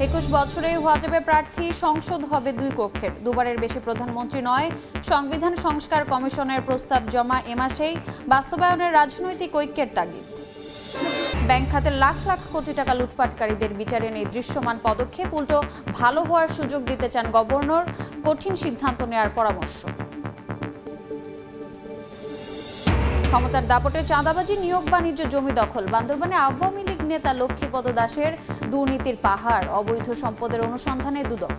21 বছরে হওয়া যাবে প্রার্থী, সংসদ হবে 2 কক্ষের, দুবারের বেশি প্রধানমন্ত্রী নয়। সংবিধান সংস্কার কমিশনের প্রস্তাব জমা এ মাসেই, বাস্তবায়নের রাজনৈতিক ঐক্যের তাগিদ। ব্যাংক খাতের লাখ লাখ কোটি টাকা লুটপাটকারীদের বিচারে নেই দৃশ্যমান পদক্ষেপ, উল্টো ভালো হওয়ার সুযোগ দিতে চান গভর্নর, কঠিন সিদ্ধান্ত নেওয়ার পরামর্শ। ক্ষমতার দাপটে চাঁদাবাজি, নিয়োগ বাণিজ্য, জমি দখল, বান্দরবানে আওয়ামী লীগ নেতা লক্ষ্মীপদ দাসের দুর্নীতির পাহাড়, অবৈধ সম্পদের অনুসন্ধানে দুদক।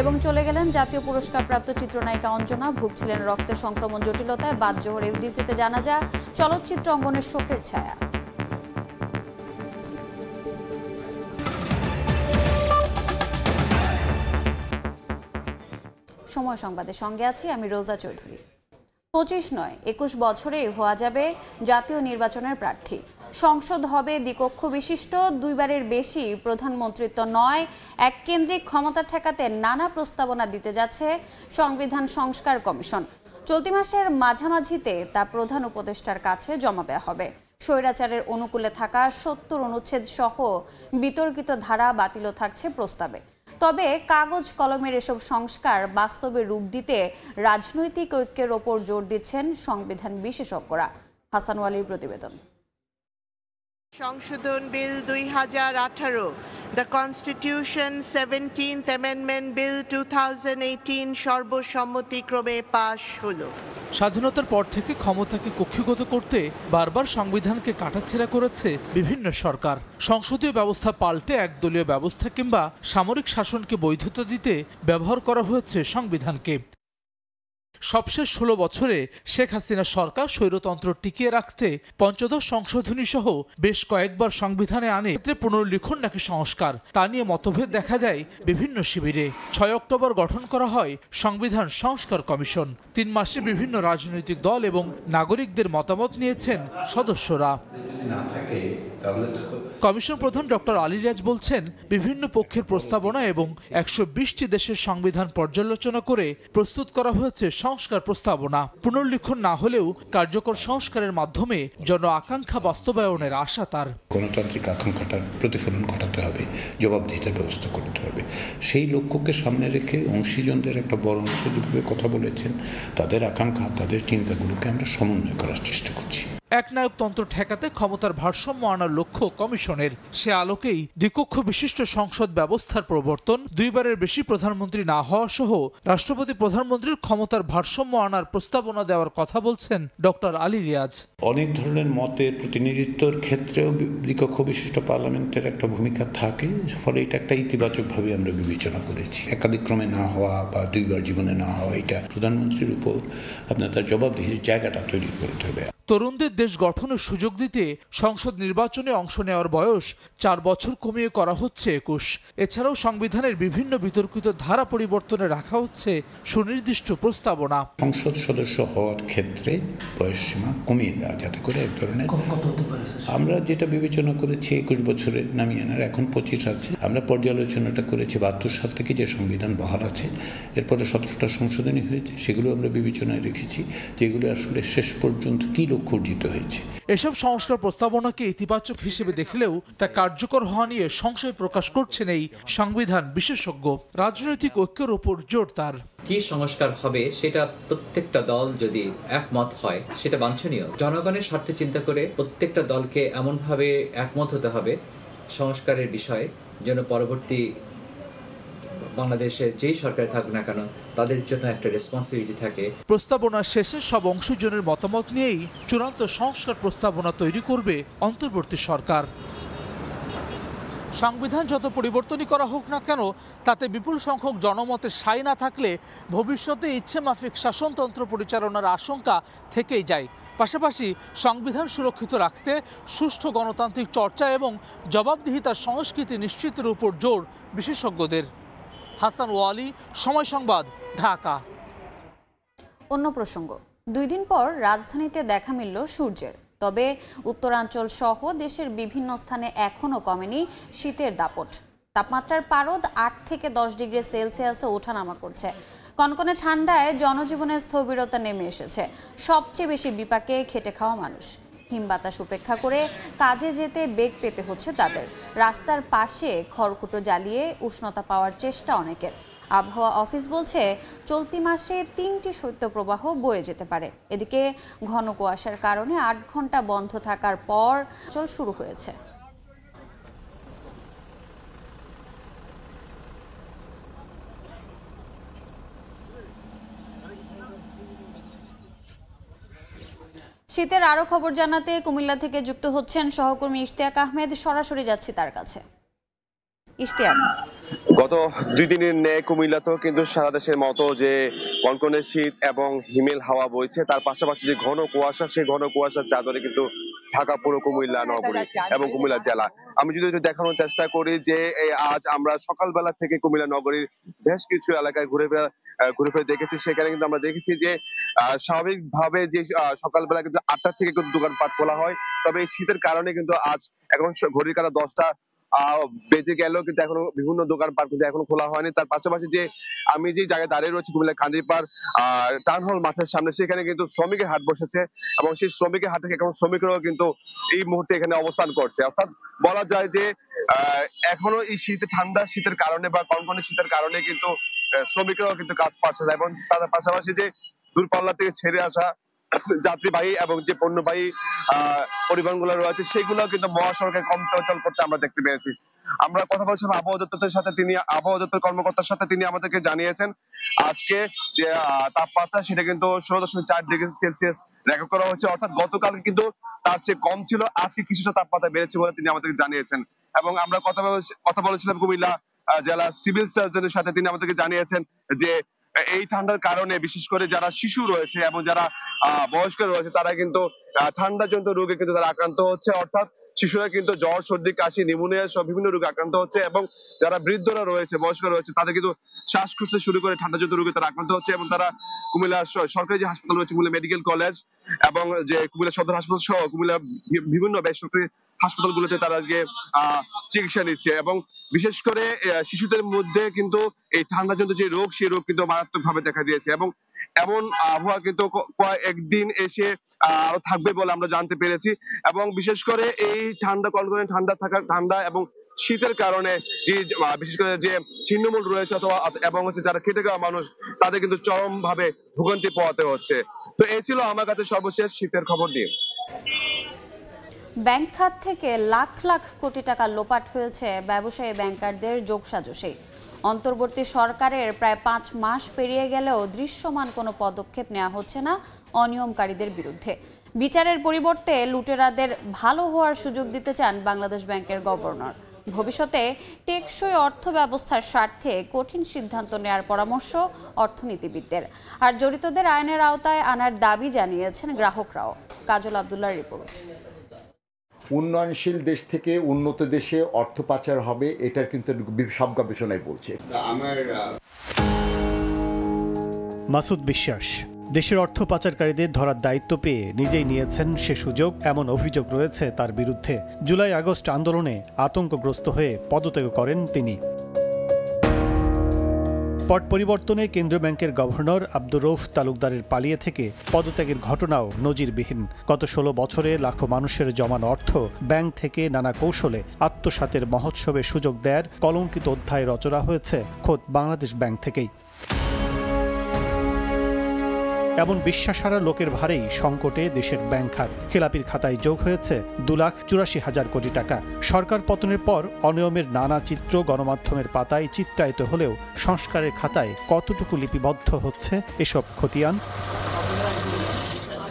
এবং চলে গেলেন জাতীয় পুরস্কারপ্রাপ্ত চিত্রনায়িকা অঞ্জনা, ভুগছিলেন রক্ত সংক্রমণ জটিলতায়, বাদজোহর এফডিসিতে জানাজা, চলচ্চিত্র অঙ্গনের শোকের ছায়া। সময় সংবাদের সঙ্গে আছি আমি রোজা চৌধুরী। 25 নয় 21 বছরে হওয়া যাবে জাতীয় নির্বাচনের প্রার্থী, সংসদ হবে দ্বিকক্ষ বিশিষ্ট, দুইবারের বেশি প্রধানমন্ত্রিত্ব নয়, এক কেন্দ্রিক ক্ষমতা ঠেকাতে নানা প্রস্তাবনা দিতে যাচ্ছে সংবিধান সংস্কার কমিশন। চলতি মাসের মাঝামাঝিতে তা প্রধান উপদেষ্টার কাছে জমা দেওয়া হবে। স্বৈরাচারের অনুকূলে থাকা 70 অনুচ্ছেদ সহ বিতর্কিত ধারা বাতিলও থাকছে প্রস্তাবে। তবে কাগজ কলমের এসব সংস্কার বাস্তবে রূপ দিতে রাজনৈতিক ঐক্যের ওপর জোর দিচ্ছেন সংবিধান বিশেষজ্ঞরা। হাসান ওয়ালির প্রতিবেদন। সংশোধন বিল 2018, the constitution 17th amendment bill 2018 সর্বসম্মতিক্রমে পাশ হলো। স্বাধীনতার পর থেকে ক্ষমতাকে কক্ষিগত করতে বারবার সংবিধানকে কাটাছেঁড়া করেছে বিভিন্ন সরকার। সংসদীয় ব্যবস্থা পাল্টে একদলীয় ব্যবস্থা কিংবা সামরিক শাসনকে বৈধতা দিতে ব্যবহার করা হয়েছে সংবিধানকে। সবশেষ 16 বছরে শেখ হাসিনা সরকার স্বৈরতন্ত্র টিকিয়ে রাখতে পঞ্চদশ সংশোধনী সহ বেশ কয়েকবার সংবিধানে আনে ক্ষেত্রে পুনর্লিখন নাকি সংস্কার, তা নিয়ে মতভেদ দেখা দেয় বিভিন্ন শিবিরে। 6 অক্টোবর গঠন করা হয় সংবিধান সংস্কার কমিশন। 3 মাসে বিভিন্ন রাজনৈতিক দল এবং নাগরিকদের মতামত নিয়েছেন সদস্যরা। কমিশন প্রধান ডক্টর আলী রিয়াজ বলছেন, বিভিন্ন পক্ষের প্রস্তাবনা এবং 120টি দেশের সংবিধান পর্যালোচনা করে প্রস্তুত করা হয়েছে সংস্কার প্রস্তাবনা। পুনর্লিখন না হলেও কার্যকর সংস্কারের মাধ্যমে জন আকাঙ্ক্ষা বাস্তবায়নের আশা তার। গণতান্ত্রিক আকাঙ্ক্ষাটার প্রতিফলন ঘটাতে হবে, জবাবদিহিতার ব্যবস্থা করতে হবে। সেই লক্ষ্যকে সামনে রেখে অংশীজনদের একটা বড় অংশ যেভাবে কথা বলেছেন, তাদের আকাঙ্ক্ষা, তাদের চিন্তাগুলোকে আমরা সমন্বয় করার চেষ্টা করছি। একনায়কতন্ত্র ঠেকাতে ক্ষমতার ভারসাম্য আনার লক্ষ্য কমিশনের। সে আলোকেই দ্বিকক্ষ বিশিষ্ট সংসদ ব্যবস্থার প্রবর্তন, দুইবারের বেশি প্রধানমন্ত্রী না হওয়া সহ রাষ্ট্রপতি প্রধানমন্ত্রীর ক্ষমতার ভারসাম্য আনার প্রস্তাবনা দেওয়ার কথা বলছেন ডক্টর আলী রিয়াজ। অনেক ধরনের মতের প্রতিনিধিত্বর ক্ষেত্রেও দ্বিকক্ষ বিশিষ্ট পার্লামেন্টের একটা ভূমিকা থাকে, ফলে এটা একটা ইতিবাচকভাবে আমরা বিবেচনা করেছি। একাধিক্রমে না হওয়া বা দুইবার জীবনে না হওয়া, এটা প্রধানমন্ত্রীর উপর আপনার তার জবাবদিহির জায়গাটা তৈরি করতে হবে। তরুণদের দেশ গঠনের সুযোগ দিতে সংসদ নির্বাচনে অংশ নেওয়ার বয়স 4 বছর কমিয়ে করা হচ্ছে 21। এছাড়াও সংবিধানের বিভিন্ন বিতর্কিত ধারা পরিবর্তনে রাখা হচ্ছে সুনির্দিষ্ট প্রস্তাবনা। সংসদ সদস্য হওয়ার ক্ষেত্রে বয়সসীমা কমিয়ে দেওয়া, যাতে করে এক ধরনের, আমরা যেটা বিবেচনা করেছি 21 বছরে নামিয়ে আনার, এখন 25 আছে। আমরা পর্যালোচনাটা করেছি 72 সাল থেকে যে সংবিধান বহাল আছে, এরপরে 17টা সংশোধনী হয়েছে, সেগুলো আমরা বিবেচনায় রেখেছি, যেগুলো আসলে শেষ পর্যন্ত কি লক্ষ্য অর্জিত হয়েছে। এসব সংস্কার প্রস্তাবনাকে ইতিবাচক হিসেবে দেখলেও তা কার্যকর হওয়া নিয়ে সংশয় প্রকাশ করছেন এই সংবিধান বিশেষজ্ঞ। রাজনৈতিক ঐক্যের ওপর জোর তার। কি সংস্কার হবে সেটা প্রত্যেকটা দল যদি একমত হয় সেটা বাঞ্ছনীয়। জনগণের স্বার্থে চিন্তা করে প্রত্যেকটা দলকে এমনভাবে একমত হতে হবে সংস্কারের বিষয়ে, যেন পরবর্তী বাংলাদেশে যেই সরকার থাকুক না কেন তাদের জন্য একটা রেসপন্সিবিলিটি থাকে। প্রস্তাবনা শেষে সব অংশজনের মতামত নিয়েই চূড়ান্ত সংস্কার প্রস্তাবনা তৈরি করবে অন্তর্বর্তী সরকার। সংবিধান যত পরিবর্তনই করা হোক না কেন, তাতে বিপুল সংখ্যক জনমতের সাই না থাকলে ভবিষ্যতে ইচ্ছেমাফিক শাসনতন্ত্র পরিচালনার আশঙ্কা থেকেই যায়। পাশাপাশি সংবিধান সুরক্ষিত রাখতে সুষ্ঠু গণতান্ত্রিক চর্চা এবং জবাবদিহিতার সংস্কৃতি নিশ্চিতের উপর জোর বিশেষজ্ঞদের। হাসান ওয়ালি, সময় সংবাদ, ঢাকা। অন্য প্রসঙ্গ, 2 দিন পর রাজধানীতে দেখা মিলল সূর্যের। তবে উত্তরাঞ্চল সহ দেশের বিভিন্ন স্থানে এখনও কমেনি শীতের দাপট। তাপমাত্রার পারদ 8 থেকে 10 ডিগ্রি সেলসিয়াসে ওঠানামা করছে। কনকনে ঠান্ডায় জনজীবনে স্থবিরতা নেমে এসেছে। সবচেয়ে বেশি বিপাকে খেটে খাওয়া মানুষ। হিম বাতাস উপেক্ষা করে কাজে যেতে বেগ পেতে হচ্ছে তাদের। রাস্তার পাশে খড়কুটো জ্বালিয়ে উষ্ণতা পাওয়ার চেষ্টা অনেকের। আবহাওয়া অফিস বলছে চলতি মাসে 3টি শৈত্যপ্রবাহ বয়ে যেতে পারে। এদিকে ঘন কুয়াশার কারণে 8 ঘন্টা বন্ধ থাকার পর চল শুরু হয়েছে। শীতের আরো খবর জানাতে কুমিল্লা থেকে যুক্ত হচ্ছেন সহকর্মী ইশতিয়াক আহমেদ। সরাসরি যাচ্ছি তার কাছে। ইশতিয়াক, গত 2 দিনের ন্যায় কুমিল্লাতেও কিন্তু সারা দেশের মতো যে কনকনে শীত এবং হিমেল হাওয়া বইছে, তার পাশাপাশি যে ঘন কুয়াশা, সেই ঘন কুয়াশার চাদরে কিন্তু ঢাকা পুরো কুমিল্লা নগরী এবং কুমিল্লা জেলা। আমি যদি একটু দেখানোর চেষ্টা করি যে আজ আমরা সকালবেলা থেকে কুমিল্লা নগরীর বেশ কিছু এলাকায় ঘুরে ফিরে দেখেছি। সেখানে কিন্তু আমরা দেখেছি যে স্বাভাবিকভাবে যে সকালবেলা কিন্তু 8টা থেকে কিন্তু দোকানপাট খোলা হয়, তবে এই শীতের কারণে কিন্তু আজ এখন ঘড়ির কাঁটা 10টা বেজে গেল, কিন্তু এখনো বিভিন্ন দোকানপাট কিন্তু এখনো খোলা হয়নি। তার পাশাপাশি যে আমি যে জায়গায় দাঁড়িয়ে রয়েছি কুমিল্লা কান্দিপাড় টাউন হল মাঠের সামনে, সেখানে কিন্তু শ্রমিকের হাট বসেছে এবং সেই শ্রমিকের হাটে এখন শ্রমিকরাও কিন্তু এই মুহূর্তে এখানে অবস্থান করছে। অর্থাৎ বলা যায় যে এখনো এই শীতের কারণে বা কনকনে শীতের কারণে কিন্তু শ্রমিকরাও কিন্তু কাজ পাচ্ছে না, এবং তার পাশাপাশি যে দূরপাল্লা থেকে ছেড়ে আসা যাত্রীবাহী এবং যে পণ্যবাহী পরিবহনগুলো রয়েছে, সেগুলো কিন্তু মহাসড়কে কম চলাচল করতে আমরা দেখতে পেয়েছি। আমরা কথা বলছিলাম আবহাওয়া দপ্তরের সাথে, আবহাওয়া দপ্তর কর্মকর্তার সাথে, তিনি আমাদেরকে জানিয়েছেন আজকে যে তাপমাত্রা সেটা কিন্তু 16.4 ডিগ্রি সেলসিয়াস রেকর্ড করা হয়েছে। অর্থাৎ গতকাল কিন্তু তার চেয়ে কম ছিল, আজকে কিছুটা তাপমাত্রা বেড়েছে বলে তিনি আমাদেরকে জানিয়েছেন। এবং আমরা কথা বলেছিলাম কুমিল্লা জেলা সিভিল সার্জনের সাথে, তিনি আমাদেরকে জানিয়েছেন যে এই ঠান্ডার কারণে বিশেষ করে যারা শিশু রয়েছে এবং যারা বয়স্ক রয়েছে, তারা কিন্তু ঠান্ডাজনিত রোগে কিন্তু তারা আক্রান্ত হচ্ছে। অর্থাৎ শিশুরা কিন্তু জ্বর, সর্দি, কাশি, নিউমোনিয়া সব বিভিন্ন রোগে আক্রান্ত হচ্ছে, এবং যারা বৃদ্ধরা রয়েছে, বয়স্ক রয়েছে, তাদের কিন্তু শ্বাসকষ্ট থেকে শুরু করে ঠান্ডাজনিত রোগে তারা আক্রান্ত হচ্ছে। এবং তারা কুমিল্লা সরকারি যে হাসপাতাল রয়েছে, কুমিল্লা মেডিকেল কলেজ এবং যে কুমিল্লা সদর হাসপাতাল সহ কুমিল্লা বিভিন্ন বেসরকারি হাসপাতালগুলোতে তারা আজকে চিকিৎসা নিচ্ছে। এবং বিশেষ করে শিশুদের মধ্যে কিন্তু এই ঠান্ডাজনিত যে রোগ, সেই রোগ কিন্তু মারাত্মকভাবে দেখা দিয়েছে। এবং এমন আবহাওয়া কিন্তু কয়েকদিন এসে আরো থাকবে বলে আমরা জানতে পেরেছি। এবং বিশেষ করে এই কনকনে ঠান্ডা এবং শীতের কারণে যে বিশেষ করে যে ছিন্নমূল রয়েছে অথবা এবং যারা খেটে খাওয়া মানুষ, তাদের কিন্তু চরম ভাবে ভোগান্তি পোহাতে হচ্ছে। তো এই ছিল আমার কাছে সর্বশেষ শীতের খবর নিয়ে। ব্যাংক খাত থেকে লাখ লাখ কোটি টাকা লোপাট হয়েছে ব্যবসায়ী ব্যাংকারদের যোগসাজশেই। অন্তর্বর্তী সরকারের প্রায় 5 মাস পেরিয়ে গেলেও দৃশ্যমান কোনো পদক্ষেপ নেওয়া হচ্ছে না অনিয়মকারীদের বিরুদ্ধে। বিচারের পরিবর্তে লুটেরাদের ভালো হওয়ার সুযোগ দিতে চান বাংলাদেশ ব্যাংকের গভর্নর। ভবিষ্যতে টেকসই অর্থ ব্যবস্থার স্বার্থে কঠিন সিদ্ধান্ত নেওয়ার পরামর্শ অর্থনীতিবিদদের। আর জড়িতদের আইনের আওতায় আনার দাবি জানিয়েছেন গ্রাহকরাও। কাজল আব্দুল্লাহর রিপোর্ট। উন্নয়নশীল দেশ থেকে উন্নত দেশে অর্থ পাচার হবে, এটার কিন্তু সব গবেষণাই বলছে। মাসুদ বিশ্বাস দেশের অর্থ পাচারকারীদের ধরার দায়িত্ব পেয়ে নিজেই নিয়েছেন সে সুযোগ, এমন অভিযোগ রয়েছে তার বিরুদ্ধে। জুলাই আগস্ট আন্দোলনে আতঙ্কগ্রস্ত হয়ে পদত্যাগ করেন তিনি। পট পরিবর্তনে কেন্দ্রীয় ব্যাংকের গভর্নর আব্দুর রউফ তালুকদারের পালিয়ে থেকে পদত্যাগের ঘটনাও নজিরবিহীন। গত 16 বছরে লাখো মানুষের জমানো অর্থ ব্যাংক থেকে নানা কৌশলে আত্মসাতের মহোৎসবে সুযোগ দেয়ার কলঙ্কিত অধ্যায় রচনা হয়েছে খোদ বাংলাদেশ ব্যাংক থেকেই। এমন বিশ্বাসহারা লোকের ভারেই সংকটে দেশের ব্যাংক খাত। খেলাপির খাতায় যোগ হয়েছে 2,84,000 কোটি টাকা। সরকার পতনের পর অনিয়মের নানা চিত্র গণমাধ্যমের পাতায় চিত্রায়িত হলেও সংস্কারের খাতায় কতটুকু লিপিবদ্ধ হচ্ছে এসব খতিয়ান?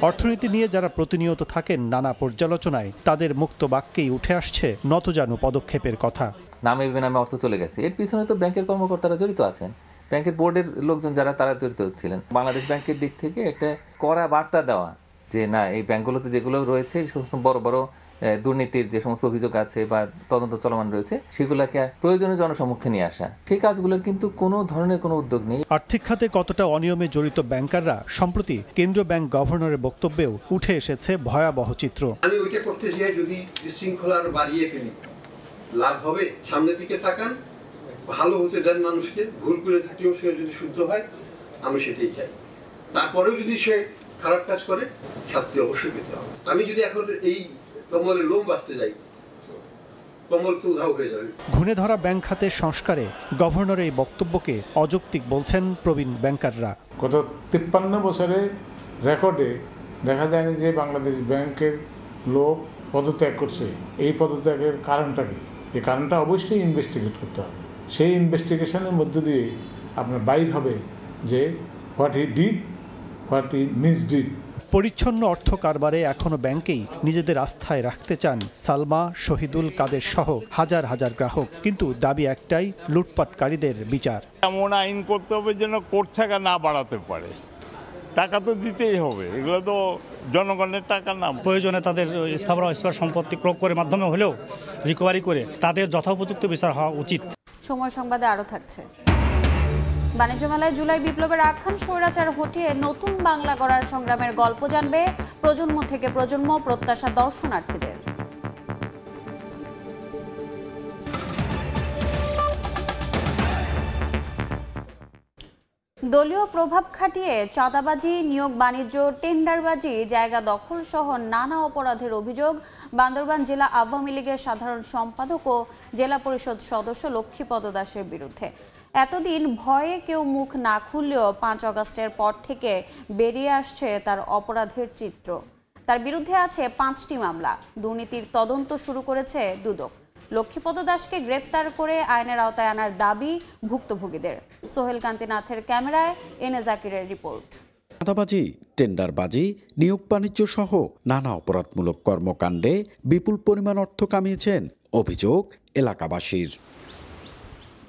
অর্থনীতি নিয়ে যারা প্রতিনিয়ত থাকেন নানা পর্যালোচনায়, তাদের মুক্ত বাক্যেই উঠে আসছে নতজানু পদক্ষেপের কথা। নামে বেনামে অর্থ চলে গেছে, এর পিছনে তো ব্যাংকের কর্মকর্তারা জড়িত আছেন, ব্যাংকের বোর্ডের লোকজন যারা, তারা জড়িত ছিলেন। বাংলাদেশ ব্যাংকের দিক থেকে একটা কড়া বার্তা দেওয়া যে না, এই ব্যাংকগুলোতে যেগুলো রয়েছে বড় বড় দুর্নীতির যে সমস্ত অভিযোগ আছে বা তদন্ত চলমান রয়েছে, সেগুলোকে প্রয়োজনীয় জনসমক্ষে নিয়ে আসা। ঠিক কাজগুলোর কিন্তু কোনো ধরনের কোনো উদ্যোগ নেই। আর্থিক খাতে কতটা অনিয়মে জড়িত ব্যাংকাররা সম্প্রতি কেন্দ্রীয় ব্যাংক গভর্নরের বক্তব্যেও উঠে এসেছে ভয়াবহ চিত্র। আমি ওইটা করতে যাই যদি শৃঙ্খলা বাড়িয়ে ফেলি, লাভ হবে। সামনের দিকে তাকান, ভালো হতে দেন মানুষকে, ভুল করে থাকলেও সে যদি শুদ্ধ হয়, আমি সেটাই চাই। তারপরেও যদি সে খারাপ কাজ করে শাস্তি অবশ্যই পেতে হবে। আমি যদি এখন এই কম্বলের লোম বাঁচতে যাই, কম্বল তো উধাও হয়ে যাবে। ঘুণে ধরা ব্যাংক খাতের সংস্কারে গভর্নরের এই বক্তব্যকে অযৌক্তিক বলছেন প্রবীণ ব্যাংকাররা। গত 53 বছরে রেকর্ডে দেখা যায়নি যে বাংলাদেশ ব্যাংকের লোক পদত্যাগ করছে। এই পদত্যাগের কারণটা কি? এই কারণটা অবশ্যই ইনভেস্টিগেট করতে হবে। সেই ইনভেস্টিগেশনের মধ্য দিয়ে আপনার বাইর হবে যে what he did, what he misdeed. পরিচ্ছন্ন অর্থ কারবারে এখনো ব্যাংকেই নিজেদের আস্থায় রাখতে চান সালমা, শহীদুল কাদের সহ হাজার হাজার গ্রাহক। কিন্তু দাবি একটাই, লুটপাটকারীদের বিচার। এমন আইন করতে হবে যেন কোর্ট ছাকা না বাড়াতে পারে। টাকা তো দিতেই হবে, এগুলো তো জনগণের টাকা না। প্রয়োজনে তাদের স্থাবর অস্থাবর সম্পত্তি ক্রয় করে মাধ্যমে হলেও রিকভারি করে তাদের যথোপযুক্ত বিচার হওয়া উচিত। সময় সংবাদে আরও থাকছে। বাণিজ্য মেলায় জুলাই বিপ্লবের আখ্যান স্বৈরাচার হটিয়ে নতুন বাংলা গড়ার সংগ্রামের গল্প জানবে প্রজন্ম থেকে প্রজন্ম, প্রত্যাশা দর্শনার্থীদের। দলীয় প্রভাব খাটিয়ে চাঁদাবাজি, নিয়োগ বাণিজ্য, টেন্ডারবাজি, জায়গা দখল সহ নানা অপরাধের অভিযোগ বান্দরবান জেলা আওয়ামী লীগের সাধারণ সম্পাদক ও জেলা পরিষদ সদস্য লক্ষ্মীপদ দাসের বিরুদ্ধে। এতদিন ভয়ে কেউ মুখ না খুললেও 5 আগস্টের পর থেকে বেরিয়ে আসছে তার অপরাধের চিত্র। তার বিরুদ্ধে আছে 5টি মামলা। দুর্নীতির তদন্ত শুরু করেছে দুদক। লক্ষ্মীপদ দাসকে গ্রেফতার করে আইনের আওতায় আনার দাবি ভুক্তভোগীদের। সোহেল কান্তিনাথের ক্যামেরায় এনে জাকিরের রিপোর্ট। চাঁদাবাজি, টেন্ডারবাজি, নিয়োগ বাণিজ্য সহ নানা অপরাধমূলক কর্মকাণ্ডে বিপুল পরিমাণ অর্থ কামিয়েছেন অভিযোগ এলাকাবাসীর।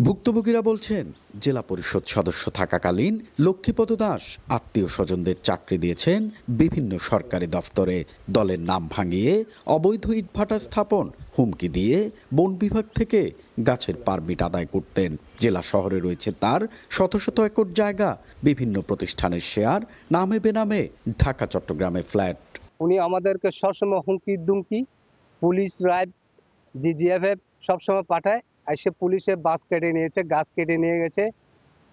ভুক্তভোগীরা বলছেন, জেলা পরিষদ সদস্য থাকাকালীন লক্ষ্মীপদ দাস আত্মীয় স্বজনদের চাকরি দিয়েছেন বিভিন্ন সরকারি দফতরে। দলের নাম ভাঙিয়ে অবৈধ ইটভাটা স্থাপন, হুমকি দিয়ে বন বিভাগ থেকে গাছের পারমিট আদায় করতেন। জেলা শহরে রয়েছে তার শত শত একর জায়গা, বিভিন্ন প্রতিষ্ঠানের শেয়ার, নামে বেনামে ঢাকা চট্টগ্রামে ফ্ল্যাট। উনি আমাদেরকে সবসময় হুমকি দুমকি, পুলিশ রাইড, ডিজিএফএফ সবসময় পাঠায়। এসে পুলিশে বাস কেটে নিয়েছে, গাছ কেটে নিয়ে গেছে,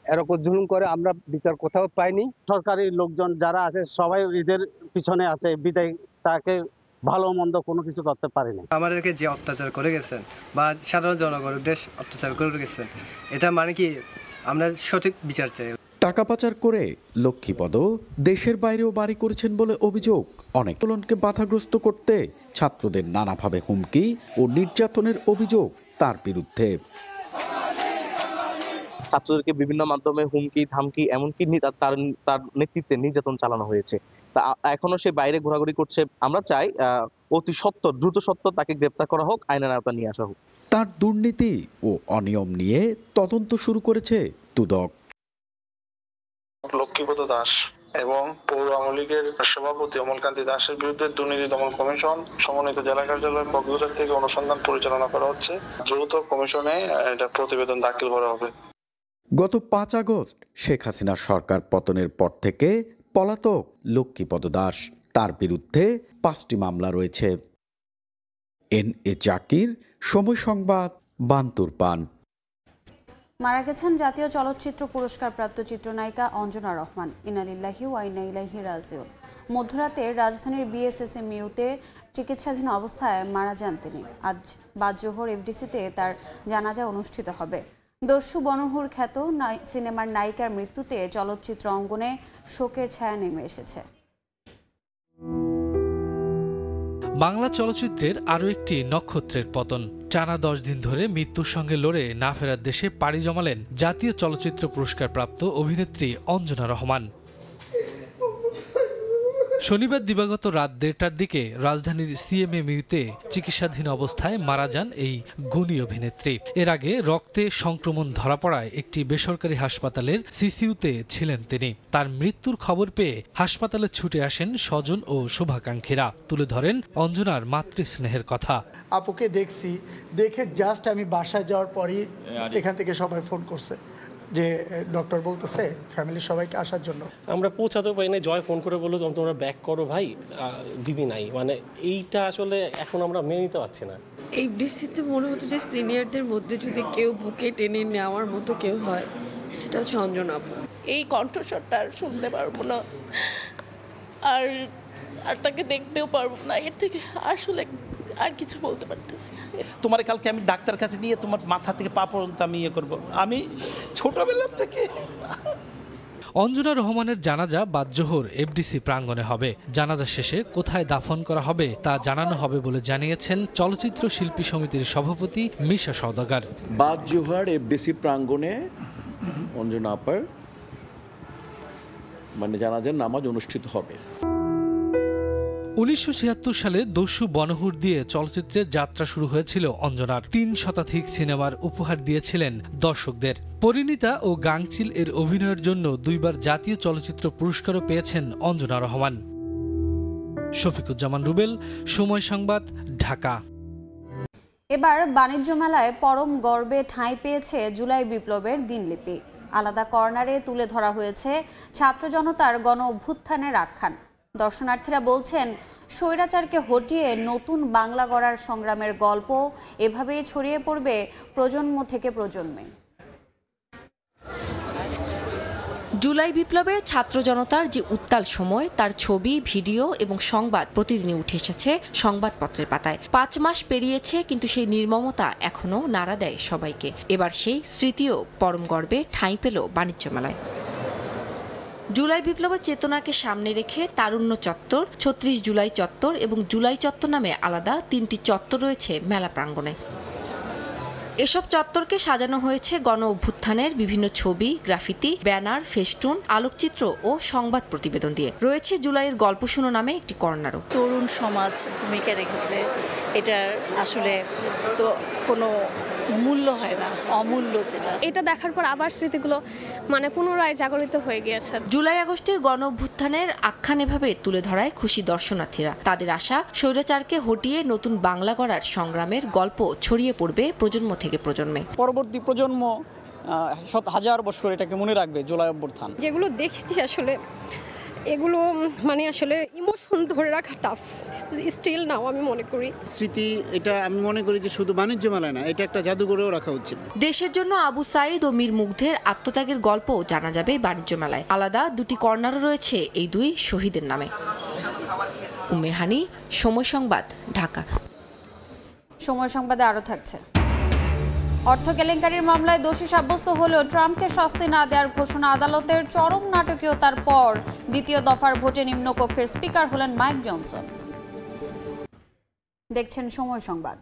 এরকম জুলুম করে আমরা বিচার কোথাও পাইনি। সরকারি লোকজন যারা আছে সবাই এদের পিছনে আছে, বিদায় তাকে ভালো মন্দ কোনো কিছু করতে পারেনি। আমাদেরকে যে অত্যাচার করে গেছেন বা সাধারণ জনগণের দেশ অত্যাচার করে গেছেন, এটা মানে কি আমরা সঠিক বিচার চাই। টাকা পাচার করে লক্ষ্মীপদ দেশের বাইরেও বাড়ি করেছেন বলে অভিযোগ। অনেক আন্দোলনকে বাধাগ্রস্ত করতে ছাত্রদের নানাভাবে হুমকি ও নির্যাতনের অভিযোগ তার বিরুদ্ধে। ছাত্রদেরকে বিভিন্ন মাধ্যমে হুমকি ধামকি, এমনকি তার নেতৃত্বে নির্যাতন চালানো হয়েছে। তা এখনো সে বাইরে ঘোরাঘুরি করছে। আমরা চাই অতি সত্বর, দ্রুত সত্বর তাকে গ্রেপ্তার করা হোক, আইনের আওতায় নিয়ে আসা হোক। তার দুর্নীতি ও অনিয়ম নিয়ে তদন্ত শুরু করেছে দুদক। লক্ষ্মীপদ দাস এবং পৌর আওয়ামী লীগের সভাপতি অমলকান্তি দাসের বিরুদ্ধে দুর্নীতি দমন কমিশন সমন্বিত জেলা কার্যালয় কক্সবাজার থেকে অনুসন্ধান পরিচালনা করা হচ্ছে। দ্রুত কমিশনে এটা প্রতিবেদন দাখিল করা হবে। গত 5 আগস্ট শেখ হাসিনা সরকার পতনের পর থেকে পলাতক লক্ষ্মীপদ দাস। তার বিরুদ্ধে 5টি মামলা রয়েছে। এনএ জাকির, সময় সংবাদ, বান্তুরপান। মারা গেছেন জাতীয় চলচ্চিত্র পুরস্কারপ্রাপ্ত চিত্রনায়িকা অঞ্জনা রহমান। ইন্না লিল্লাহি ওয়া ইন্না ইলাইহি রাজিউন। মধ্যরাতে রাজধানীর বিএসএসএমইউতে চিকিৎসাধীন অবস্থায় মারা যান তিনি। আজ বাদ জোহর এফডিসিতে তার জানাজা অনুষ্ঠিত হবে। দস্যু বনহুর খ্যাত সিনেমার নায়িকার মৃত্যুতে চলচ্চিত্র অঙ্গনে শোকের ছায়া নেমে এসেছে। বাংলা চলচ্চিত্রের আরও একটি নক্ষত্রের পতন। টানা 10 দিন ধরে মৃত্যুর সঙ্গে লড়ে না ফেরার দেশে পাড়ি জমালেন জাতীয় চলচ্চিত্র পুরস্কারপ্রাপ্ত অভিনেত্রী অঞ্জনা রহমান। শনিবার দিবাগত রাত 1:30টার দিকে রাজধানীর সিএমএমইউতে চিকিৎসাধীন অবস্থায় মারা যান এই গুণী অভিনেত্রী। এর আগে রক্তে সংক্রমণ ধরা পড়ায় একটি বেসরকারি হাসপাতালের সিসিইউতে ছিলেন তিনি। তার মৃত্যুর খবর পেয়ে হাসপাতালে ছুটে আসেন স্বজন ও শুভাকাঙ্ক্ষীরা। তুলে ধরেন অঞ্জনার মাতৃস্নেহের কথা। আপুকে দেখছি, দেখে জাস্ট আমি বাসায় যাওয়ার পরই এখান থেকে সবাই ফোন করছে যে ডক্টর বলতেছে ফ্যামিলির সবাইকে আসার জন্য। আমরা পৌঁছাতে পারি না, জয় ফোন করে বললো তোমরা ব্যাক করো ভাই, দিদি নাই। মানে এইটা আসলে এখন আমরা মেনে নিতে পারছি না। এই দৃষ্টিতে মনে হতো যে সিনিয়রদের মধ্যে যদি কেউ বুকে টেনে নেওয়ার মতো কেউ হয়, সেটা হচ্ছে অঞ্জনা আপু। এই কণ্ঠস্বরটা আর শুনতে পারবো না। আর আর তাকে দেখতেও পারবো না। এর থেকে আসলে আর কিছু বলতে পারতেছি। তোমার কালকে আমি ডাক্তার কাছে নিয়ে তোমার মাথা থেকে পা পর্যন্ত আমি করব। আমি ছোটবেলা থেকে। অঞ্জনা রহমানের জানাজা বাদ জোহর এফডিসি প্রাঙ্গণে হবে। জানাজা শেষে কোথায় দাফন করা হবে তা জানানো হবে বলে জানিয়েছেন চলচ্চিত্র শিল্পী সমিতির সভাপতি মিশা সওদাগর। বাদ জোহর এফডিসি প্রাঙ্গণে অঞ্জনা আপার জানাজার নামাজ অনুষ্ঠিত হবে। 1976 সালে দস্যু বনহুর দিয়ে চলচ্চিত্রের যাত্রা শুরু হয়েছিল অঞ্জনার। 3 শতাধিক সিনেমার উপহার দিয়েছিলেন দর্শকদের। পরিণীতা ও গাংচিল এর অভিনয়ের জন্য 2বার জাতীয় চলচ্চিত্র পুরস্কারও পেয়েছেন অঞ্জনা রহমান। শফিকুজ্জামান রুবেল, সময় সংবাদ, ঢাকা। এবার বাণিজ্য মেলায় পরম গর্বে ঠাঁই পেয়েছে জুলাই বিপ্লবের দিনলিপি। আলাদা কর্নারে তুলে ধরা হয়েছে ছাত্র জনতার গণ অভ্যুত্থানের আখ্যান। দর্শনার্থীরা বলছেন, স্বৈরাচারকে হটিয়ে নতুন বাংলা গড়ার সংগ্রামের গল্প এভাবেই ছড়িয়ে পড়বে প্রজন্ম থেকে প্রজন্মে। জুলাই বিপ্লবে ছাত্র জনতার যে উত্তাল সময়, তার ছবি, ভিডিও এবং সংবাদ প্রতিদিনই উঠে এসেছে সংবাদপত্রের পাতায়। 5 মাস পেরিয়েছে, কিন্তু সেই নির্মমতা এখনো নাড়া দেয় সবাইকে। এবার সেই স্মৃতিও পরম গর্বে ঠাঁই পেল বাণিজ্য মেলায়। জুলাই বিপ্লবের চেতনাকে সামনে রেখে তারুণ্য চত্বর, 36 জুলাই চত্বর এবং জুলাই চত্বর নামে আলাদা 3টি চত্বর রয়েছে মেলা প্রাঙ্গণে। এসব চত্বরকে সাজানো হয়েছে গণ অভ্যুত্থানের বিভিন্ন ছবি, গ্রাফিতি, ব্যানার, ফেস্টুন, আলোকচিত্র ও সংবাদ প্রতিবেদন দিয়ে। রয়েছে জুলাইয়ের গল্প শুনো নামে একটি কর্নারও। তরুণ সমাজ ভূমিকা রেখেছে, এটার আসলে তো কোনো মূল্য হয় না, অমূল্য যেটা। এটা দেখার পর আবার স্মৃতিগুলো পুনরায় জাগরিত হয়ে গিয়েছে। জুলাই আগস্টের গণ অভ্যুত্থানের আখ্যান এভাবে তুলে ধরায় খুশি দর্শনার্থীরা। তাদের আশা, স্বৈরাচারকে হটিয়ে নতুন বাংলা গড়ার সংগ্রামের গল্প ছড়িয়ে পড়বে প্রজন্ম থেকে প্রজন্মে। পরবর্তী প্রজন্ম হাজার বছর এটাকে মনে রাখবে জুলাই অভ্যুত্থান। যেগুলো দেখেছি আসলে এগুলো আসলে ইমোশন ধরে রাখা টাফ স্টিল নাও। আমি মনে করি স্মৃতি, এটা আমি মনে করি যে শুধু বাণিজ্য মেলায় না, এটা একটা জাদুঘরেও রাখা উচিত। দেশের জন্য আবু সাইদ ও মীর মুগ্ধের আত্মত্যাগের গল্প জানা যাবে বাণিজ্য মেলায়। আলাদা 2টি কর্নারও রয়েছে এই 2 শহীদের নামে। উম্মে হানি, সময় সংবাদ, ঢাকা। সময় সংবাদে আরো থাকছে। অর্থ কেলেঙ্কারির মামলায় দোষী সাব্যস্ত হলেও ট্রাম্পকে শাস্তি না দেওয়ার ঘোষণা আদালতের চরম নাটকীয়তার পর দ্বিতীয় দফার ভোটে নিম্নকক্ষের স্পিকার হলেন মাইক জনসন। দেখছেন সময় সংবাদ।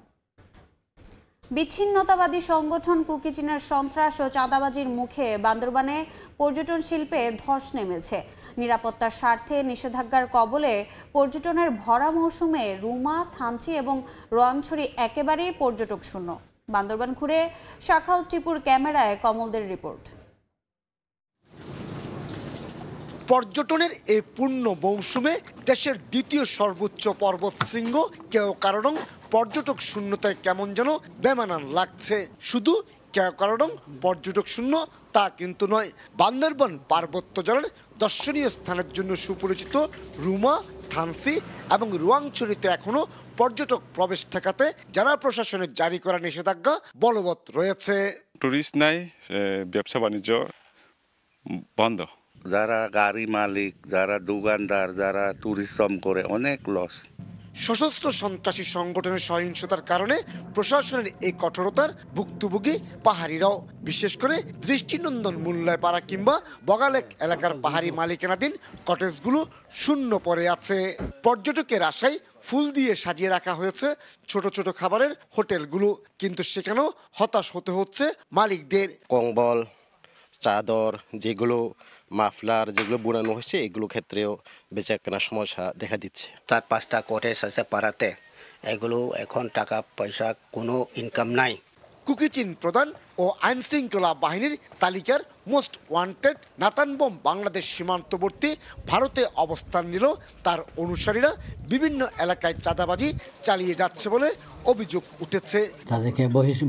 বিচ্ছিন্নতাবাদী সংগঠন কুকি চীনের সন্ত্রাস ও চাঁদাবাজির মুখে বান্দরবানে পর্যটন শিল্পে ধস নেমেছে। নিরাপত্তার স্বার্থে নিষেধাজ্ঞার কবলে পর্যটনের ভরা মৌসুমে রুমা, থানচি এবং রোয়াংছড়ি একেবারেই পর্যটক শূন্য। বান্দরবান ঘুরে শাখাউত টিপুর ক্যামেরায় কমলদের রিপোর্ট। পর্যটনের এই পূর্ণ মৌসুমে দেশের দ্বিতীয় সর্বোচ্চ পর্বত শৃঙ্গ কেওকারডং পর্যটক শূন্যতায় কেমন যেন বেমানান লাগছে। শুধু কেওকারডং পর্যটক শূন্য তা কিন্তু নয়। বান্দরবান পার্বত্য জেলার দর্শনীয় স্থানের জন্য সুপরিচিত রুমা, থানসি এবং রোয়াংছড়িতে এখনো পর্যটক প্রবেশ ঠেকাতে জেলা প্রশাসনের জারি করা নিষেধাজ্ঞা বলবৎ রয়েছে। টুরিস্ট নাই, ব্যবসা বাণিজ্য বন্ধ। যারা গাড়ি মালিক, যারা দোকানদার, যারা টুরিজম করে অনেক লস। সশস্ত্র সন্ত্রাসী সংগঠনের সহিংসতার কারণে প্রশাসনের এই কঠোরতার ভুক্তভোগী পাহাড়িরাও, বিশেষ করে দৃষ্টিনন্দন মূল্যায় পাড়া কিংবা বগালেক এলাকার পাহাড়ি মালিকানাধীন কটেজগুলো শূন্য পড়ে আছে। পর্যটকের আশায় ফুল দিয়ে সাজিয়ে রাখা হয়েছে ছোট ছোট খাবারের হোটেলগুলো, কিন্তু সেখানেও হতাশ হতে হচ্ছে মালিকদের। কম্বল, চাদর, যেগুলো মাফলার যেগুলো বোনানো হয়েছে, এগুলো ক্ষেত্রেও বেচা কেনার সমস্যা দেখা দিচ্ছে। 4-5টা কটেজ আছে পাড়াতে, এগুলো এখন টাকা পয়সা কোনো ইনকাম নাই। কুকি চীন প্রধান ও আইন শৃঙ্খলা বাহিনীর তালিকার most wanted Nathan bomb Bangladesh সীমান্তবর্তী ভারতে অবস্থান নিল তার অনুসারীরা বিভিন্ন এলাকায় চাঁদাবাজি চালিয়ে যাচ্ছে বলে অভিযোগ উঠেছে। তাদেরকে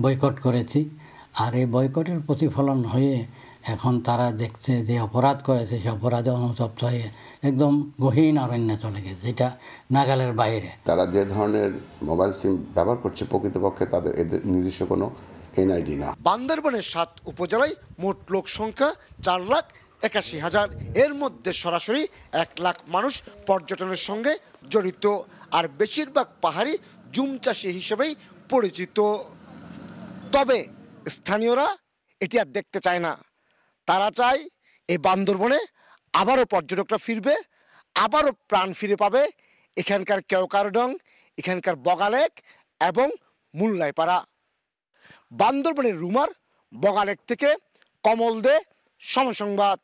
বয়কট করেছি, আর এই বয়কটের প্রতিফলন হয়ে এখন তারা দেখছে যে অপরাধ করেছে, সে অপরাধে অনুতপ্ত হয়ে একদম গহীন অরণ্যে চলে গেছে, যেটা নাগালের বাইরে। তারা যে ধরনের মোবাইল সিম ব্যবহার করছে, প্রকৃতপক্ষে তাদের এদের নিজস্ব কোনো এনআইডি না। বান্দরবানের 7 উপজেলায় মোট লোক সংখ্যা 4,33,000। 81,000। এর মধ্যে সরাসরি 1 লাখ মানুষ পর্যটনের সঙ্গে জড়িত, আর বেশিরভাগ পাহাড়ি জুম চাষি হিসেবেই পরিচিত। তবে স্থানীয়রা এটি আর দেখতে চায় না। তারা চায় এই বান্দরবনে আবারও পর্যটকরা ফিরবে, আবারও প্রাণ ফিরে পাবে এখানকার কেওকারডং, এখানকার বগালেক এবং মুল্লাইপাড়া। বান্দরবনের রুমার বগালেক থেকে কমল দে, সময় সংবাদ।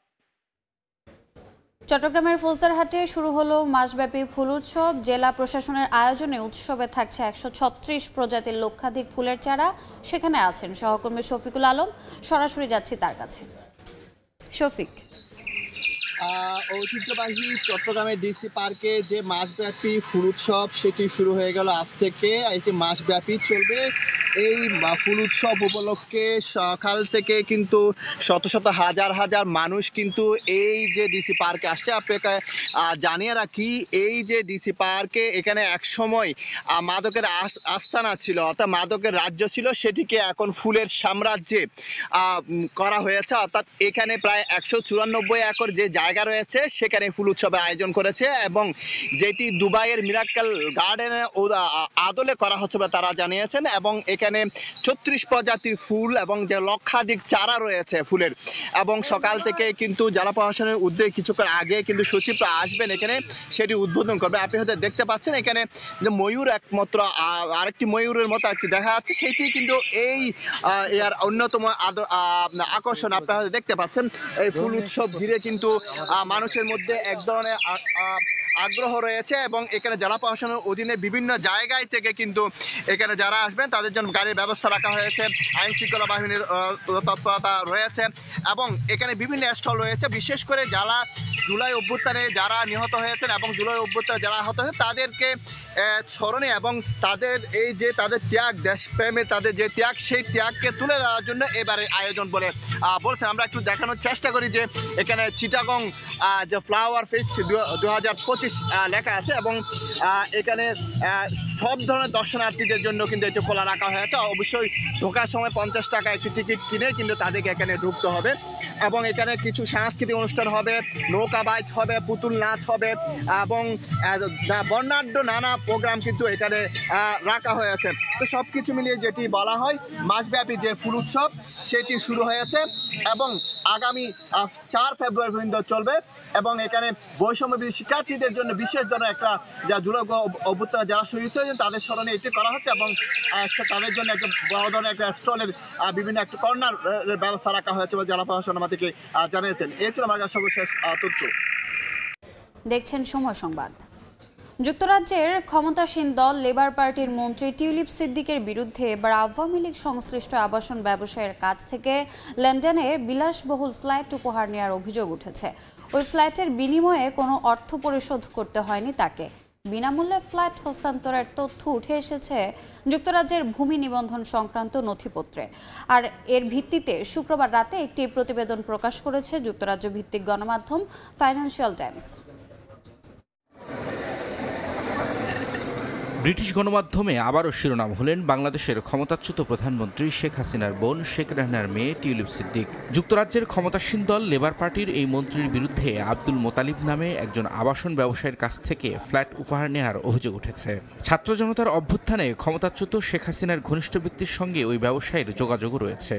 চট্টগ্রামের ফৌজদারহাটে শুরু হলো মাসব্যাপী ফুল উৎসব। জেলা প্রশাসনের আয়োজনে উৎসবে থাকছে 136 প্রজাতির লক্ষাধিক ফুলের চারা। সেখানে আছেন সহকর্মী শফিকুল আলম, সরাসরি যাচ্ছি তার কাছে। শফিক, ঐতিহ্যবাহী চট্টগ্রামের ডিসি পার্কে যে মাসব্যাপী ফুল উৎসব সেটি শুরু হয়ে গেল আজ থেকে। এটি মাসব্যাপী চলবে। এই ফুল উৎসব উপলক্ষে সকাল থেকে কিন্তু শত শত হাজার হাজার মানুষ কিন্তু এই যে ডিসি পার্কে আসছে। আপনাকে জানিয়ে রাখি, এই যে ডিসি পার্কে এখানে একসময় মাদকের আস্তানা ছিল, অর্থাৎ মাদকের রাজ্য ছিল, সেটিকে এখন ফুলের সাম্রাজ্যে করা হয়েছে। অর্থাৎ এখানে প্রায় 194 একর যে জায়গা রয়েছে সেখানে ফুল উৎসবের আয়োজন করেছে, এবং যেটি দুবাইয়ের মিরাক্কেল গার্ডেনের আদলে করা হচ্ছে বলে তারা জানিয়েছেন। এবং এখানে 36 প্রজাতির ফুল এবং যে লক্ষাধিক চারা রয়েছে ফুলের, এবং সকাল থেকে কিন্তু জেলা প্রশাসনের উদ্যোগে কিছুক্ষণ আগে কিন্তু সচিবরা আসবেন এখানে, সেটি উদ্বোধন করবে। আপনি হয়তো দেখতে পাচ্ছেন এখানে যে ময়ূর, একমাত্র আরেকটি ময়ূরের মতো একটি দেখা যাচ্ছে, সেটি কিন্তু এই এর অন্যতম আকর্ষণ। আপনারা দেখতে পাচ্ছেন এই ফুল উৎসব ঘিরে কিন্তু মানুষের মধ্যে এক ধরনের আগ্রহ রয়েছে, এবং এখানে জেলা প্রশাসনের অধীনে বিভিন্ন জায়গায় থেকে কিন্তু এখানে যারা আসবেন তাদের জন্য গাড়ির ব্যবস্থা রাখা হয়েছে, আইন শৃঙ্খলা বাহিনীর তৎপরতা রয়েছে, এবং এখানে বিভিন্ন স্টল রয়েছে। বিশেষ করে যারা জুলাই অভ্যুত্থানে যারা নিহত হয়েছেন এবং জুলাই অভ্যুত্থানে যারা আহত হয়েছে তাদেরকে স্মরণে এবং তাদের এই যে তাদের ত্যাগ, দেশপ্রেমের তাদের যে ত্যাগ, সেই ত্যাগকে তুলে ধরার জন্য এবারে আয়োজন বলে বলছেন। আমরা একটু দেখানোর চেষ্টা করি যে এখানে চিটাগং যে ফ্লাওয়ার ফেস্ট 2025 লেখা আছে, এবং এখানে সব ধরনের দর্শনার্থীদের জন্য কিন্তু এটি খোলা রাখা হয়েছে। অবশ্যই ঢোকার সময় 50 টাকা একটি টিকিট কিনে কিন্তু তাদেরকে এখানে ঢুকতে হবে, এবং এখানে কিছু সাংস্কৃতিক অনুষ্ঠান হবে, নৌকা বাইচ হবে, পুতুল নাচ হবে, এবং বর্ণাঢ্য নানা প্রোগ্রাম কিন্তু এখানে রাখা হয়েছে। তো সব কিছু মিলিয়ে যেটি বলা হয় মাসব্যাপী যে ফুল উৎসব সেটি শুরু হয়েছে, এবং আগামী 4 ফেব্রুয়ারি পর্যন্ত চলবে। এবং এখানে বৈষম্যবিরোধী শিক্ষার্থীদের জন্য বিশেষ ধরনের একটা যা জুলাই অভ্যুত্থানে যারা শহীদ হয়েছেন তাদের স্মরণে এটি করা হচ্ছে, এবং তাদের জন্য একটা বড় ধরনের একটা স্টলের বিভিন্ন একটা কর্নার ব্যবস্থা রাখা হয়েছে বলে জেলা প্রশাসন আমাদেরকে জানিয়েছেন। এই ছিল আমার সর্বশেষ তথ্য। দেখছেন সময় সংবাদ। যুক্তরাজ্যের ক্ষমতাসীন দল লেবার পার্টির মন্ত্রী টিউলিপ সিদ্দিকের বিরুদ্ধে এবার আওয়ামী লীগ সংশ্লিষ্ট আবাসন ব্যবসায়ের কাছ থেকে লন্ডনে বিলাসবহুল ফ্ল্যাট উপহার নেওয়ার অভিযোগ উঠেছে। ওই ফ্ল্যাটের বিনিময়ে কোনো অর্থ পরিশোধ করতে হয়নি তাকে। বিনামূল্যে ফ্ল্যাট হস্তান্তরের তথ্য উঠে এসেছে যুক্তরাজ্যের ভূমি নিবন্ধন সংক্রান্ত নথিপত্রে। আর এর ভিত্তিতে শুক্রবার রাতে একটি প্রতিবেদন প্রকাশ করেছে যুক্তরাজ্য ভিত্তিক গণমাধ্যম ফাইন্যান্সিয়াল টাইমস। ব্রিটিশ গণমাধ্যমে আবারও শিরোনাম হলেন বাংলাদেশের ক্ষমতাচ্যুত প্রধানমন্ত্রী শেখ হাসিনার বোন শেখ রেহানার মেয়ে টিউলিপ সিদ্দিক। যুক্তরাজ্যের ক্ষমতাসীন দল লেবার পার্টির এই মন্ত্রীর বিরুদ্ধে আব্দুল মোতালিব নামে একজন আবাসন ব্যবসায়ীর কাছ থেকে ফ্ল্যাট উপহার নেওয়ার অভিযোগ উঠেছে। ছাত্র জনতার অভ্যুত্থানে ক্ষমতাচ্যুত শেখ হাসিনার ঘনিষ্ঠ ব্যক্তির সঙ্গে ওই ব্যবসায়ীর যোগাযোগও রয়েছে।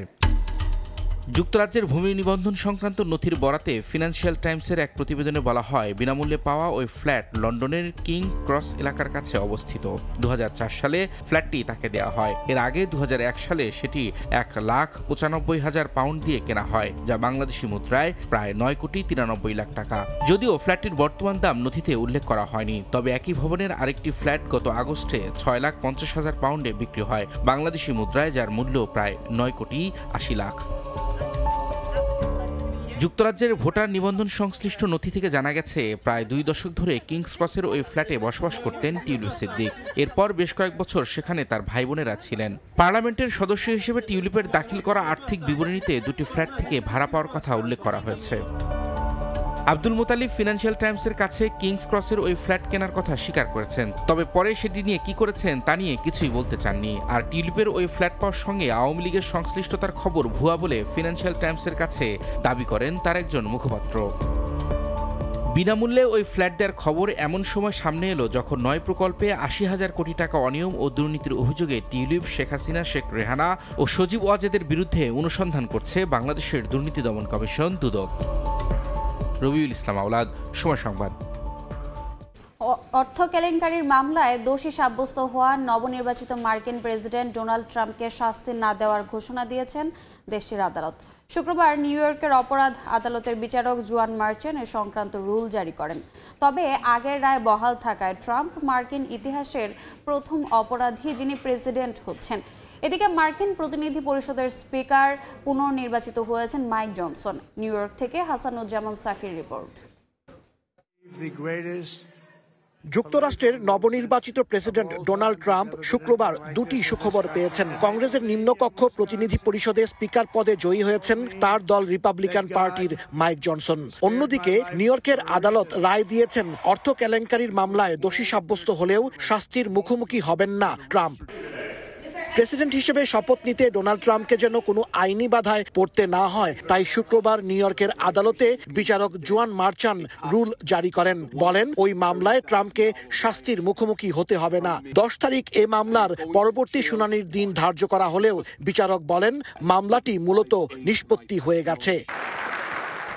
যুক্তরাজ্যের ভূমি নিবন্ধন সংক্রান্ত নথির বরাতে ফিনান্সিয়াল টাইমসের এক প্রতিবেদনে বলা হয়, বিনামূল্যে পাওয়া ওই ফ্ল্যাট লন্ডনের কিং ক্রস এলাকার কাছে অবস্থিত। 2004 সালে ফ্ল্যাটটি তাকে দেওয়া হয়। এর আগে 2001 সালে সেটি 1,95,000 পাউন্ড দিয়ে কেনা হয়, যা বাংলাদেশি মুদ্রায় প্রায় 9,93,00,000 টাকা। যদিও ফ্ল্যাটটির বর্তমান দাম নথিতে উল্লেখ করা হয়নি, তবে একই ভবনের আরেকটি ফ্ল্যাট গত আগস্টে 6,50,000 পাউন্ডে বিক্রি হয় বাংলাদেশি মুদ্রায়, যার মূল্য প্রায় 9,80,00,000। যুক্তরাজ্যের ভোটার নিবন্ধন সংশ্লিষ্ট নথি থেকে জানা গেছে, প্রায় 2 দশক ধরে কিংস ক্রসের ওই ফ্ল্যাটে বসবাস করতেন টিউলিপ সিদ্দিক। এরপর বেশ কয়েক বছর সেখানে তার ভাই বোনেরা ছিলেন। পার্লামেন্টের সদস্য হিসেবে টিউলিপের দাখিল করা আর্থিক বিবরণীতে 2টি ফ্ল্যাট থেকে ভাড়া পাওয়ার কথা উল্লেখ করা হয়েছে। আব্দুল মোতালিব ফিনান্সিয়াল টাইমসের কাছে কিংস ক্রসের ওই ফ্ল্যাট কেনার কথা স্বীকার করেছেন, তবে পরে সেটি নিয়ে কি করেছেন তা নিয়ে কিছুই বলতে চাননি। আর টিউলিপের ওই ফ্ল্যাট পাওয়ার সঙ্গে আওয়ামী লীগের সংশ্লিষ্টতার খবর ভুয়া বলে ফিনান্সিয়াল টাইমসের কাছে দাবি করেন তার একজন মুখপাত্র। বিনামূল্যে ওই ফ্ল্যাট দেওয়ার খবর এমন সময় সামনে এলো যখন 9 প্রকল্পে 80,000 কোটি টাকা অনিয়ম ও দুর্নীতির অভিযোগে টিউলিপ, শেখ হাসিনা, শেখ রেহানা ও সজীব ওয়াজেদের বিরুদ্ধে অনুসন্ধান করছে বাংলাদেশের দুর্নীতি দমন কমিশন দুদক। রবিউল ইসলাম আওলাদ, সময় সংবাদ। অর্থ কেলেঙ্কারির মামলায় দোষী সাব্যস্ত হওয়া নবনির্বাচিত মার্কিন প্রেসিডেন্ট ডোনাল্ড ট্রাম্পকে শাস্তি না দেওয়ার ঘোষণা দিয়েছেন দেশটির আদালত। শুক্রবার নিউ ইয়র্কের অপরাধ আদালতের বিচারক জুয়ান মার্চেন এ সংক্রান্ত রুল জারি করেন। তবে আগের রায় বহাল থাকায় ট্রাম্প মার্কিন ইতিহাসের প্রথম অপরাধী যিনি প্রেসিডেন্ট হচ্ছেন। এদিকে মার্কিন প্রতিনিধি পরিষদের স্পিকার পুনর্নির্বাচিত হয়েছেন মাইক জনসন। নিউ ইয়র্ক থেকে হাসানুজ্জামান সাকির রিপোর্ট। যুক্তরাষ্ট্রের নবনির্বাচিত প্রেসিডেন্ট ডোনাল্ড ট্রাম্প শুক্রবার দুটি সুখবর পেয়েছেন। কংগ্রেসের নিম্নকক্ষ প্রতিনিধি পরিষদে স্পিকার পদে জয়ী হয়েছেন তার দল রিপাবলিকান পার্টির মাইক জনসন। অন্যদিকে নিউ ইয়র্কের আদালত রায় দিয়েছেন অর্থ কেলেঙ্কারির মামলায় দোষী সাব্যস্ত হলেও শাস্তির মুখোমুখি হবেন না ট্রাম্প। প্রেসিডেন্ট হিসেবে শপথ নিতে ডোনাল্ড ট্রাম্পকে যেন কোনো আইনি বাধায় পড়তে না হয়, তাই শুক্রবার নিউ ইয়র্কের আদালতে বিচারক জুয়ান মার্চান রুল জারি করেন। বলেন ওই মামলায় ট্রাম্পকে শাস্তির মুখোমুখি হতে হবে না। 10 তারিখ এ মামলার পরবর্তী শুনানির দিন ধার্য করা হলেও বিচারক বলেন মামলাটি মূলত নিষ্পত্তি হয়ে গেছে।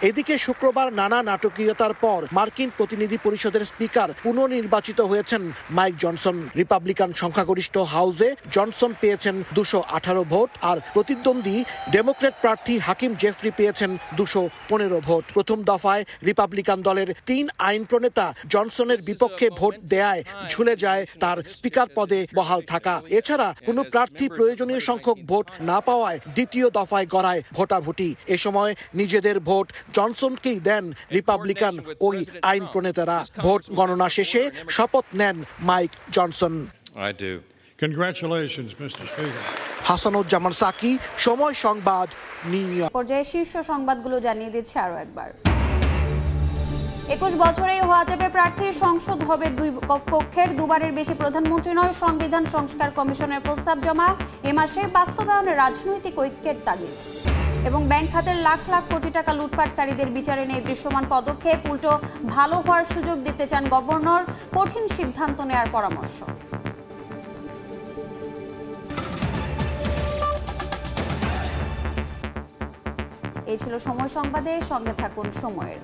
এদিকে শুক্রবার নানা নাটকীয়তার পর মার্কিন প্রতিনিধি পরিষদের স্পিকার পুনর্নির্বাচিত হয়েছেন মাইক জনসন। রিপাবলিকান সংখ্যাগরিষ্ঠ হাউসে জনসন পেয়েছেন 218 ভোট, আর প্রতিদ্বন্দ্বী ডেমোক্র্যাট প্রার্থী হাকিম জেফরি পেয়েছেন 215 ভোট। প্রথম দফায় রিপাবলিকান দলের 3 আইন প্রণেতা জনসনের বিপক্ষে ভোট দেয়ায় ঝুলে যায় তার স্পিকার পদে বহাল থাকা। এছাড়া কোনো প্রার্থী প্রয়োজনীয় সংখ্যক ভোট না পাওয়ায় দ্বিতীয় দফায় গড়ায় ভোটাভুটি। এ সময় নিজেদের ভোট জনসনকেই দেন রিপাবলিকান ওই আইন প্রণেতারা। ভোট গণনা শেষে শপথ নেন মাইক জনসন। হাসানুজ্জামান সাকি, সময় সংবাদ, নিউ ইয়র্ক। পর্যায়ে শীর্ষ সংবাদগুলো জানিয়ে দিচ্ছে আরো একবার। 21 বছরেই হওয়া যাবে প্রার্থী, সংসদ হবে 2 কক্ষের, 2 বারের বেশি প্রধানমন্ত্রী নয়, সংবিধান সংস্কার কমিশনের প্রস্তাব জমা, এ মাসে বাস্তবায়নে রাজনৈতিক ঐক্যের তাগিদ। এবং ব্যাংক খাতের লাখ লাখ কোটি টাকা লুটপাটকারীদের বিচারে নেই দৃশ্যমান পদক্ষেপ, উল্টো ভালো হওয়ার সুযোগ দিতে চান গভর্নর, কঠিন সিদ্ধান্ত নেওয়ার পরামর্শ। এই ছিল সময় সংবাদে, সঙ্গে থাকুন সময়ের।